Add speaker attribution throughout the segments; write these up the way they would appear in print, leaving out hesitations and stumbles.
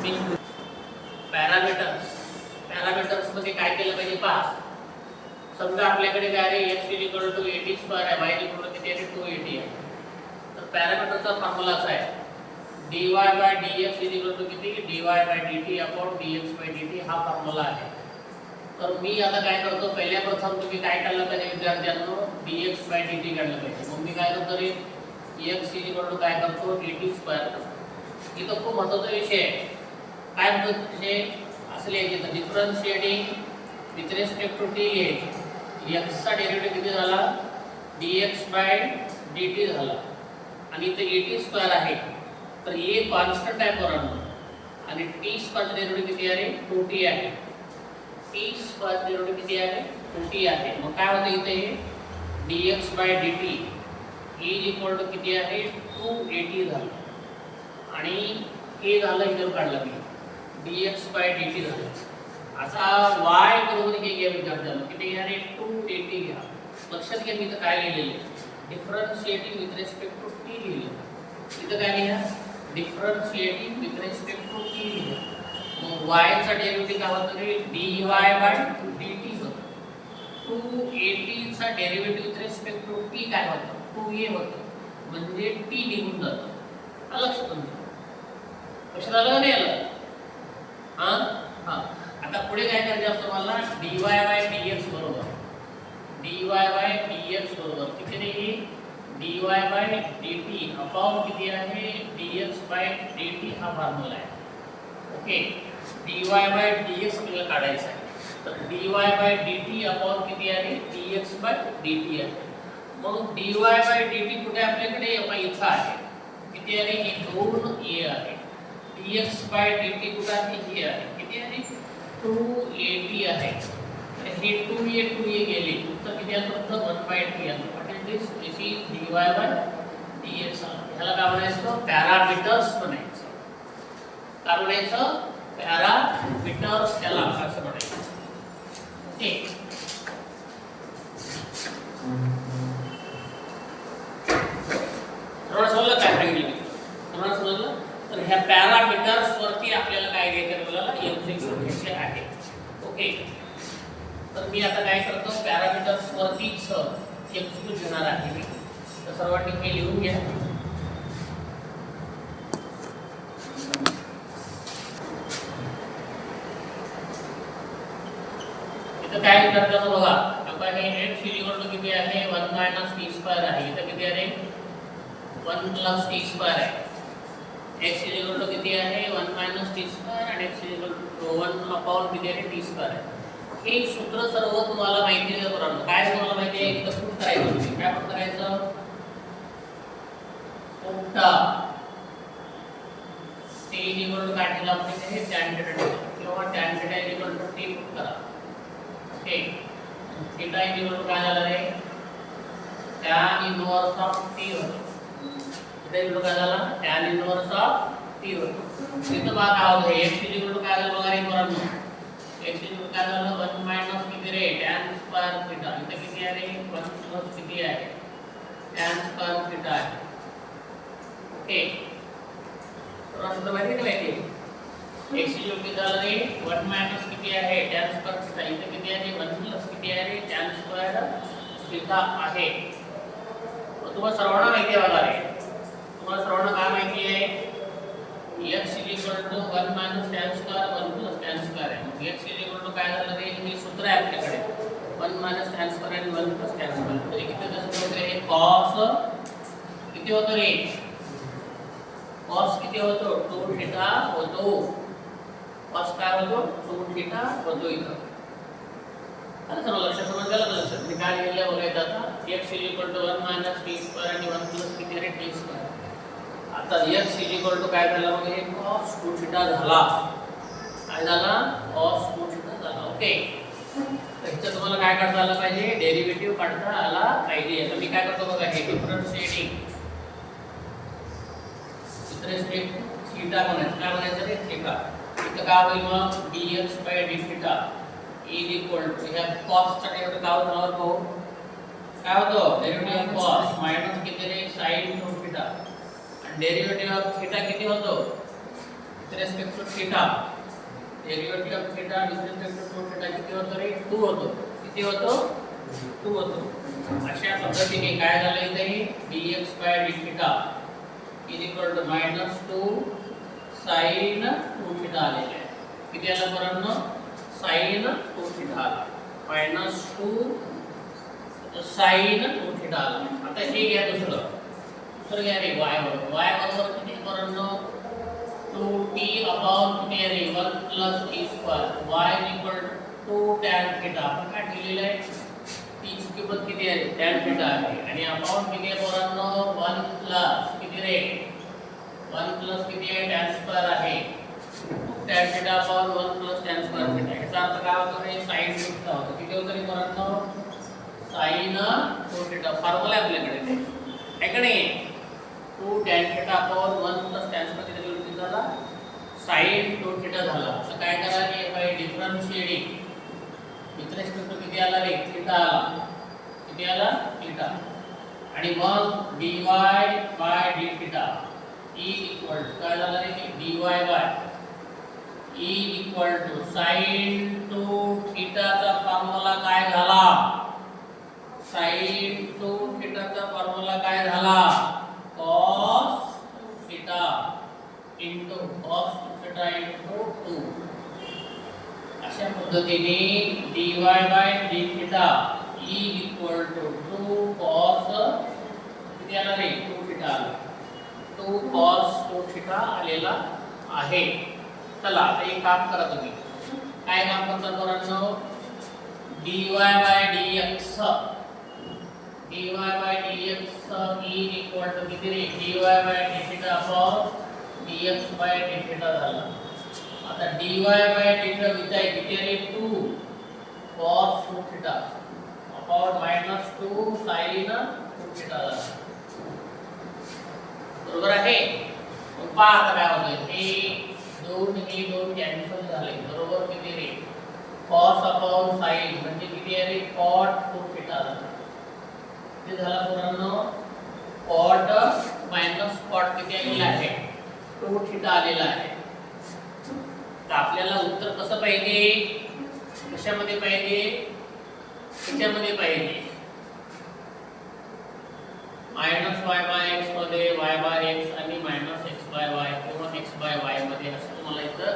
Speaker 1: बिंदू पॅरामीटर्स मध्ये काय केलं पाहिजे पहा. समजा आपल्याकडे काय आहे x = 80² आहे, y = किती आहे 280 आहे. तर पॅरामीटरचा फॉर्म्युला असा आहे dy/dx किती dy/dt/dx/dt हा फॉर्म्युला आहे. तर मी आता काय करतो पहिल्या प्रथम तुम्ही काय काढलं पाहिजे विद्यार्थ्यांनो dx/dt काढलं पाहिजे. मग मी काय करतो रे x काय करतो 80². इथं खूप महत्त्वाचा विषय आहे. काय म्हणतो ते असले की differentiating with respect to t x चा डेरिव्हेटिव्ह किती झाला dx/dt झाला आणि इथे 80² आहे. तर a कॉन्स्टंट आहे पोरांनो आणि t² चा डेरिव्हेटिव्ह किती आहे 2t आहे. t² चा डेरिव्हेटिव्ह किती आहे 2t आहे. मग काय होतं इथे dx/dt किती आहे 280 झालं आणि हे झालं इथं काढलं मी dx/dt झालं. आता y बरोबर हे घ्या विद्यार्थ्यांनो किती घ्या रे 280 घ्या. लक्षात घ्या मी इथं काय लिहिलेलं आहे differentiating with respect to t लिहिलं. इथं काय लिहा differentiating with respect to t लिहा. मग y चा डेरिव्हेटिव्ह काय होतं रे dy/dt होतं. 280 चा derivative with respect to t काय होतं 2a होतं. म्हणजे t निघून जातं. लक्षात तुमचं लक्षात आलं का नाही आलं. हां आता पुढे काय करायचं आहे तुम्हाला dy/dx बरोबर dy/dx बरोबर किती रे dy/dt अपॉन किती आहे dx/dt हा फॉर्म्युला आहे. ओके dy/dx आपल्याला काढायचा आहे. तर dy/dt अपॉन किती आहे dx/dt आहे. मग dy/dt कुठे आपल्याकडे इथं आहे किती आहे हे 2a आहे. dx/dt कुठे आहे हे आहे किती आहे 280 आहे. तर हे 2a गेले तर किती आहे फक्त 1/3 आहे. What is this is dy/dx. ह्याला काय म्हणायचं पॅरामीटर्स म्हणायचं. काय म्हणायचं पॅरामीटर्स त्याला असं म्हणायचं. ओके थोडं समजलं काय सांगितलं तुम्हाला समजलं. तर ह्या पॅरामीटर्स वरती आपल्याला काय घ्यायचं आपल्याला एमसीक्यू घ्यायचे आहे. ओके तर मी आता काय करतो पॅरामीटर्स वरतीच एमसीक्यू घेणार आहे मी. तर सर्वांनी हे लिहून घ्या. इथं काय करतात बघा आपण हे x किती आहे 1 - t² आहे. इथं किती आहे 1 + t² आहे. x किती आहे 1 - t² आणि x 1 किती आहे t² आहे. हे सूत्र सर्व तुम्हाला माहिती आहे बरोबर. काय तुम्हाला माहिती आहे इथं प्रूफ करायचं. काय प्रूफ करायचं ओटा t काय ठेवला म्हणजे हे tan θ किंवा tan θ t प्रूफ करा. ओके थीटा काय झालं रे tan इनवर्स ऑफ t होतं. थीटा काय झाला tan इनवर्स ऑफ t होतं. इथं बघा काय होतं x काय झालं बघा रे पोरांनो x काय झालं 1 - किती रे tan² θ. इथं किती आहे रे 1 + किती आहे tan² θ आहे. ओके तर असं माहिती x किती झालं रे 1 - किती आहे tan² θ. इथं किती आहे 1 + किती आहे रे tan² θ आहे. तुम्हाला सर्वांना माहिती आहे बघा रे तुम्हाला सर्वांना काय माहिती आहे x 1 - tan² 1 + tan² आहे. मग x काय झालं रे हे सूत्र आहे आपल्याकडे 1 - tan² आणि 1 + tan². तर किती कसं होतं हे cos किती होतं रे cos किती होतो 2θ होतो. cos काय होतो 2θ होतो इथं. आता सर्व लक्षात समजलं का लक्षात मी काय लिहिलं बघायचं आता x 1 - t² आणि 1 + किती रे t². आता x काय झालं मग हे cos 2θ झाला. काय झाला cos 2θ झाला. ओके तर इथं तुम्हाला काय काढता आलं पाहिजे डेरिव्हेटिव्ह काढता आला पाहिजे. आता मी काय करतो बघा हे differentiating with respect to theta म्हणायचं. काय म्हणायचं रे थीटा. इथं काय होईल मग dx/dθ ह्या cos चा डेरिव्हेटिव्ह काय होणार भाऊ काय होतो डेरिव्हेटिव्ह ऑफ cos मायनस किती रे sin 2θ आणि डेरिव्हेटिव्ह ऑफ थीटा किती होतो with respect to theta, derivative of theta with respect to theta किती होतो रे? 2 होतो. किती होतो? 2 होतो. अशा पद्धतीने काय झालं इथे dx by dθ is equal to -2 sin 2θ आलेले आहे. किती आलं बरोबर? sin 2θ आला. -2 sin 2θ आला. आता हे घ्या दुसरं घ्या रे y बरोबर. y बरोबर किती बरोबर? 2t अपॉन किती रे 1 + t square. y equal to 2 tan θ. आपण काय दिलेलं आहे? t ची किंमत किती आहे? tan θ आहे. आणि अपॉन किती आहे बरोबर? 1 प्लस किती रे? 1 प्लस किती आहे? tan स्क्वेअर आहे. tan θ upon 1 plus tan square θ. याचा अर्थ काय होतो रे? sin 2θ होतो. किती होतं रे बरोबर? sin 2θ. फॉर्म्युला आपल्याकडे ते आहे का नाही? 2 tan θ upon 1 plus tan square θ किती झाला? sin 2θ झाला. तर काय करायचे? By differentiating with respect to किती आला रे? थीटा आला. किती आला? थीटा. आणि मग dy bye dθ equal to काय झालं रे? dy by equal to sin 2θ चा फॉर्म्युला काय झाला? sin 2θ चा फॉर्म्युला काय झाला? cos θ into cos 2θ into 2. अशा पद्धतीने dy by dθ equal to 2 cos किती आला रे? 2θ आला. 2 cos 2θ आलेला आहे. चला आता एक काम करा तुम्ही. काय काम करता बरोबर? dy by dx equal to किती रे? dy by dθ upon dx by dθ झाला. आता dy by dθ विथ आहे किती रे? 2 cos 2θ अपॉन -2 sin 2θ झाला. बरोबर आहे? मग पहा आता काय होतं. हे दोन कॅन्सल झाले. बरोबर किती रे? cos अपॉन sin म्हणजे किती आहे रे? cot 2θ झाला. किती झाला बरोबर? cot cot किती आलेला आहे? 2θ आलेला आहे. तर आपल्याला उत्तर कसं पाहिजे? कशामध्ये पाहिजे? त्याच्यामध्ये पाहिजे. -y/x मध्ये y/x आणि -x/y किंवा x/y मध्ये असं तुम्हाला इथं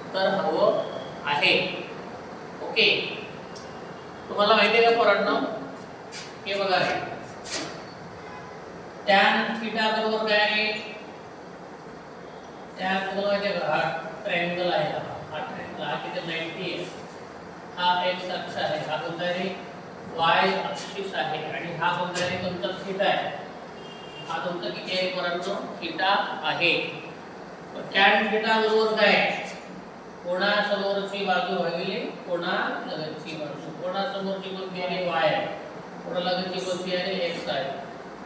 Speaker 1: उत्तर हवं आहे. ओके. तुम्हाला माहिती आहे का पोरांनो? हे बघा tan θ बरोबर काय आहे? tan बरोबर माहिती आहे का? हा ट्रायंगल आहे. हा ट्रायंगल हा किती 90 आहे. हा x अक्ष आहे. हा कोणता आहे? y अक्षिस आहे. आणि हा कोणता आहे? तुमचा θ आहे. हा तुमचा किती आहे पोरांनो? θ आहे. tan θ बरोबर काय? कोणासमोरची बाजू भागिले कोणालगतची बाजू. कोणासमोरची कोणती आहे? y आहे. कोणालगतची कोणती आहे? x आहे.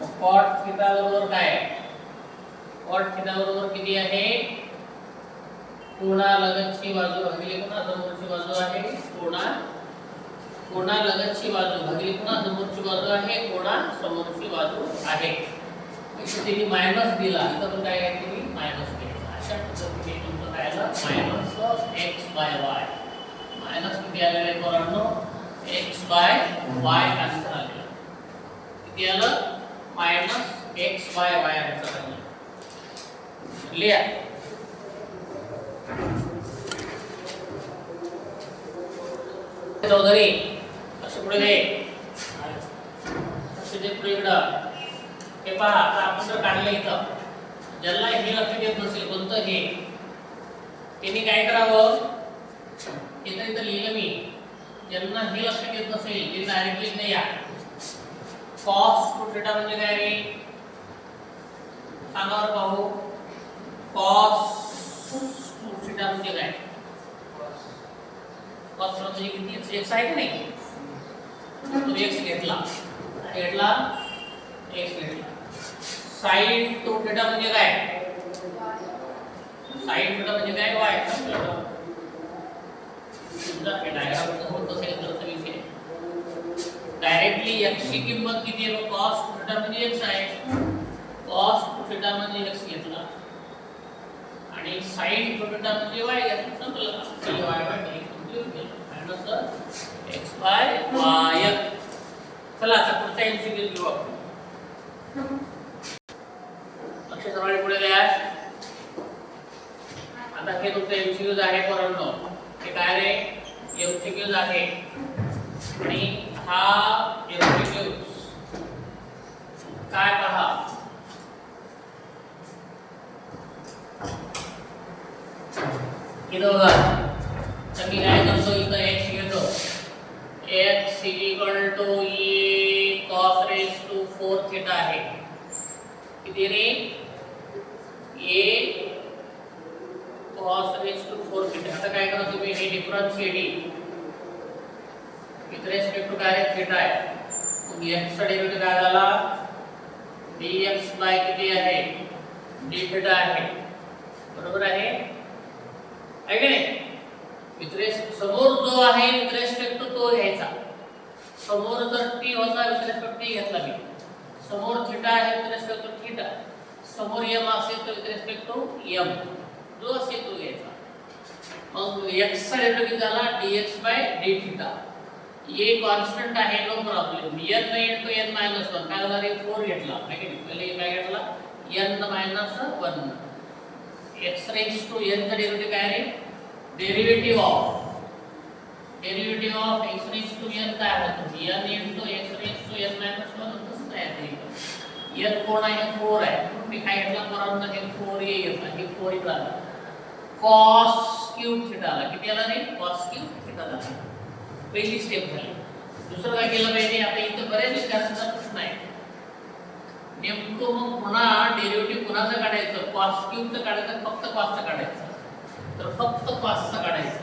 Speaker 1: मग cot θ बरोबर काय? cot θ बरोबर किती आहे? कोणालगतची बाजू भागिले कोणासमोरची बाजू आहे? कोणालगतची बाजू भागिले कोणासमोरची बाजू आहे? कोणासमोरची बाजू आहे. इथे तुम्ही मायनस दिला तर पण काय आहे? तुम्ही मायनस घ्यायचा. अशा पद्धतीने तुमचं काय आलं? -x/y. मायनस किती आलेलं आहे पोरांनो? x/y आन्सर आलेला. किती आलं? -x/y आन्सर आलेला. क्लियर? चौधरी असं पुढे दे. असं दे पुढे इकडं. हे पहा आता आपण जर काढलं इथं, ज्याला हे लक्षात येत नसेल कोणतं हे, त्यांनी काय करावं? इथं लिहिलं मी. ज्यांना हे लक्षात येत नसेल ते डायरेक्टली नाही या. cos 2θ म्हणजे काय रे? सांगावर पाहू. cos 2θ म्हणजे काय? cos म्हणजे किती? x आहे की नाही? तो x घेतला. x घेतला. sin 2θ म्हणजे काय? sin θ म्हणजे काय? y. तुमचा डायग्राम होत असेल तर विषय डायरेक्टली x ची किंमत किती आहे? cos 2θ म्हणजे x आहे. cos 2θ म्हणजे x घेतला आणि आणि साइन थिटा म्हणजे y घेतलं संपलं dy बाय dx म्हणजे मायनस x बाय y. चला आता पुढचा एमसीक्यू घेऊ आपण. लक्ष सगळे पुढे द्या. आता हे तुमचे एमसीक्यूज आहे पोरांनो. हे काय रे एमसीक्यूज आहे आणि हा एमसीक्यूज काय पहा इथं बघा. तर मी काय करतो इथं x घेतो. x e cos raised to 4 theta आहे. किती रे a cos raised to 4 theta. आता काय करा तुम्ही हे डिफरन्शिएटिंग विथ रिस्पेक्ट टू काय थीटा आहे. मग x चा डेरिव्हेटिव्ह काय झाला dx बाय किती आहे d थीटा आहे. बरोबर आहे की नाही. विथ रिस्पेक्ट समोर जो आहे विथ रिस्पेक्ट टू तो घ्यायचा. समोर जर t होता विथ रिस्पेक्ट t घेतला मी. समोर थीटा आहे विथ रिस्पेक्ट टू थीटा. समोर m असेल तर विथ रिस्पेक्ट टू m जो असेल तो घ्यायचा. मग x चा डेरिव्हेटिव्ह झाला dx बाय d थीटा. ये कांस्टंट आहे no problem. n into n minus 1 काय झाला रे 4 घेतला आहे की नाही. पहिले काय घेतला n minus 1. x raised to n चा डेरिव्हेटिव्ह काय रे derivative of x raised to n काय होतं n into x raised to n minus 1 तसंच आहे. ते n कोण आहे 4 आहे. मी काय घेतला पोरांनो हे 4a घेतला. हे 4 इकडे आला cos क्यूब थीटा आला. किती आला रे cos क्यूब थीटा आला. पहिली स्टेप झाली. दुसरं काय केलं पाहिजे. आता इथं बरेच विद्यार्थ्यांचा प्रश्न आहे नेमकं मग पुन्हा डेरिव्हेटिव्ह कुणाचं काढायचं cos क्यूबचं काढायचं फक्त cosचं काढायचं. तर फक्त cosचं काढायचं.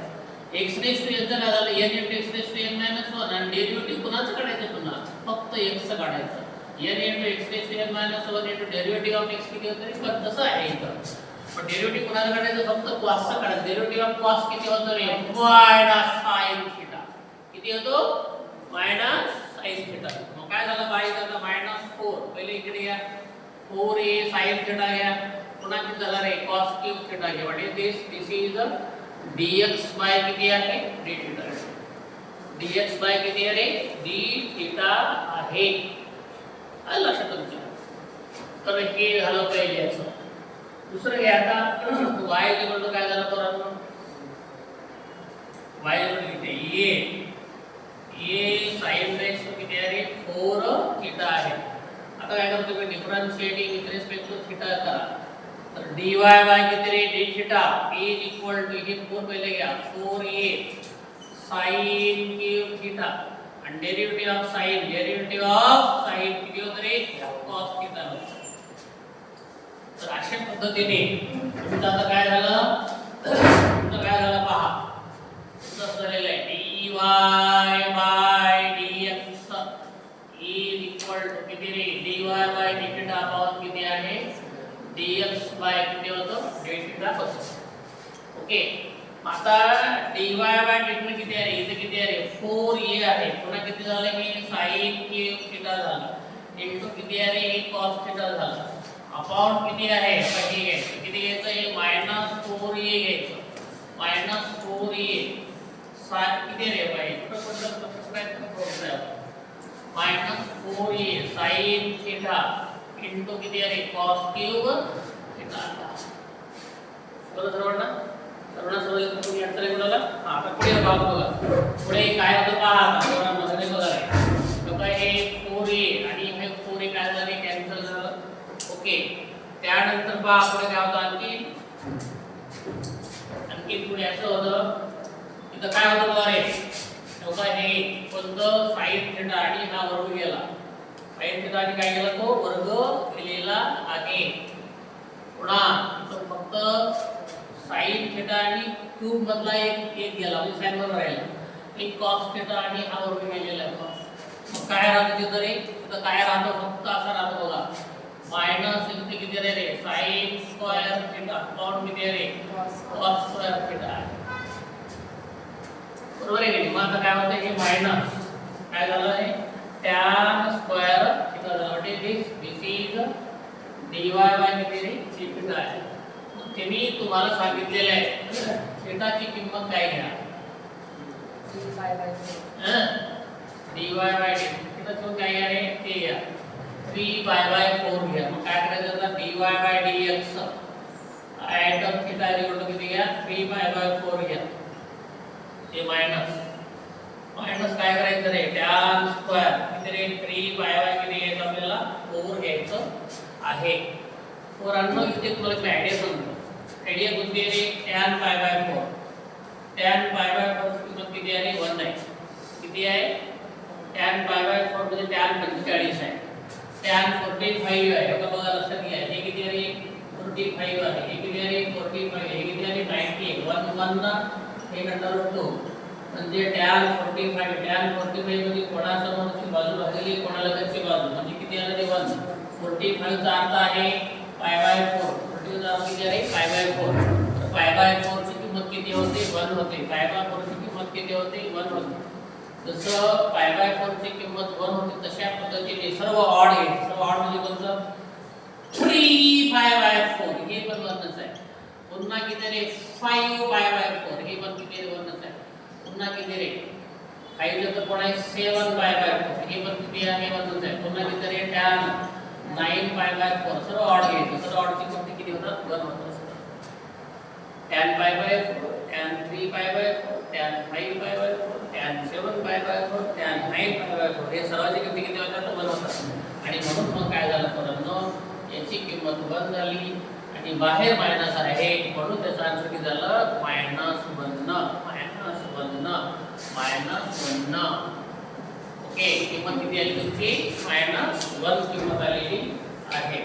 Speaker 1: x raised to n चं काय झालं n into x raised to n minus 1 आणि डेरिव्हेटिव्ह कुणाचं काढायचं पुन्हा फक्त x चं काढायचं. n into x raised to n minus 1 into derivative of x किती होतं पण तसं आहे इथं. पण डेरिव्हेटिव्ह कुणाचं काढायचं फक्त cosचं काढायचं. डेरिव्हेटिव्ह ऑफ cos किती होतं रे minus sin थीटा. किती होतो मायनस sin थीटा. मग काय झालं बाय झालं -4. पहिले इकडे या 4a sin थीटा घ्या. पुन्हा किती झाला रे cos क्यूब थीटा घ्या. What is this is dx by किती आहे d थीटा. dx बाय किती आहे रे d थीटा आहे. आलं लक्षात तुमच्या. तर हे झालं पहिले याचं. दुसरं घ्या आता y इक्वल टू काय झालं पोरांनो y इक्वल टू इथे ये sin रेस किती आहे रे 4 थीटा आहे. आता काय करतो मी differentiating with respect to theta करा. तर dy बाय किती रे d theta is equal to हे 4 पहिले घ्या 4a sin क्यूब थीटा आणि डेरिव्हेटिव्ह ऑफ sin किती होतं रे cos थीटा. तर अशा पद्धतीने तुमचं आता काय झालं तुमचं काय झालं पहा. तुमचं झालेलं आहे dy by dx is equal to किती रे dy by d theta upon किती आहे dx बाय किती होतं d थीटा बस. ओके. आता dy बाय d थीटा किती आहे इथे किती आहे रे 4a आहे. पुन्हा किती झालं हे sin क्यूब थीटा झालं इनटू किती आहे रे हे cos थीटा झालं अपॉन किती आहे आता हे घ्यायचं. किती घ्यायचं हे -4a घ्यायचं. -4a सात किती रे बाई -4a sin थीटा इनटू किती आहे रे cos क्यूब थीटा. बरोबर सर्वांना सर्वांना तुम्ही आन्सर बोलायला. आता पुढे भाग बघा. पुढे काय होतं पहा. आता पोरांना सगळे बघा रे तो काय हे 4a आणि हे 4a काय झालं रे कॅन्सल झालं. ओके. त्यानंतर पहा पुढे काय होतं आणखी पुढे असं होतं इथं काय होतं बघा रे बघा हे कोणतं sin थीटा आणि हा वर्ग गेला. sin थीटा आणि काय गेला तो वर्ग केलेला आहे. पुन्हा इथं फक्त sin थीटा आणि क्यूब मधला एक गेला म्हणजे sin वर राहिला. एक cos थीटा आणि हा वर्ग गेलेला आहे. मग काय राहतं तिथं रे तिथं काय राहतं फक्त असं राहतं बघा मायनस इथे किती रे sin स्क्वेअर थीटा अपॉन किती रे cos स्क्वेअर थीटा. बरोबर आहे की मग आता काय होतं हे मायनस काय झालं आहे tan स्क्वेअर थीटा झालं. What is this is dy by किती रे d थीटा आहे. ते मी तुम्हाला सांगितलेलं आहे थीटाची किंमत काय घ्या dy by dt थीटाची किंमत काय घ्या रे ते घ्या 3π/4 घ्या मग काय करायचं आता dy by dx item theta किती घ्या 3π/4 घ्या ते मायनस काय करायचं रे tan स्क्वेअर किती रे 3π किती घ्यायचं आपल्याला 4 घ्यायचं आहे पोरांनो इथे तुम्हाला एक आयडिया सांगतो आयडिया कोणती आहे रे tan π/4 tan π/4 ची किंमत किती आहे 1 आहे किती आहे tan π/4 म्हणजे tan 45 आहे tan 45 आहे बघा बघा लक्षात घ्या हे किती आहे रे 45 आहे हे किती आहे रे 45 आहे हे किती आहे रे 90 1 1 ना हे नंतर उठतो म्हणजे tan 45 म्हणजे कोणासमोरची बाजू भागिले कोणालगतची बाजू म्हणजे किती आले रे 1 45 चा अर्थ आहे π/4 45 चा अर्थ किती आहे π/4 तर π/4 ची किंमत किती होते 1 होते π/4 ची किंमत किती होते 1 होते जसं π/4 ची किंमत 1 होते तशा पद्धतीने सर्व ऑड आहे सर्व ऑड म्हणजे कोणतं 3π/4 हे पण 1च आहे पुन्हा किती रे 5π/4 हे पण किती रे 1च आहे पुन्हा किती रे 5 ला तर कोण आहे 7π/4 हे पण किती आहे 1च आहे पुन्हा किती रे tan 9π/4 सर्व ऑड घ्यायचं सर्व ऑड ची किंमत किती होतात 1 होत असतात tan π/4 tan 3π/4 tan 5π/4 tan 7π/4 tan 9π/4 हे सर्वांची किंमत किती होतात 1 होतात आणि म्हणून मग काय झालं पोरांनो याची किंमत 1 झाली आणि बाहेर मायनस आहे म्हणून त्याचा आन्सर किती झालं -1 ओके किंमत किती आली तुमची -1 किंमत आलेली आहे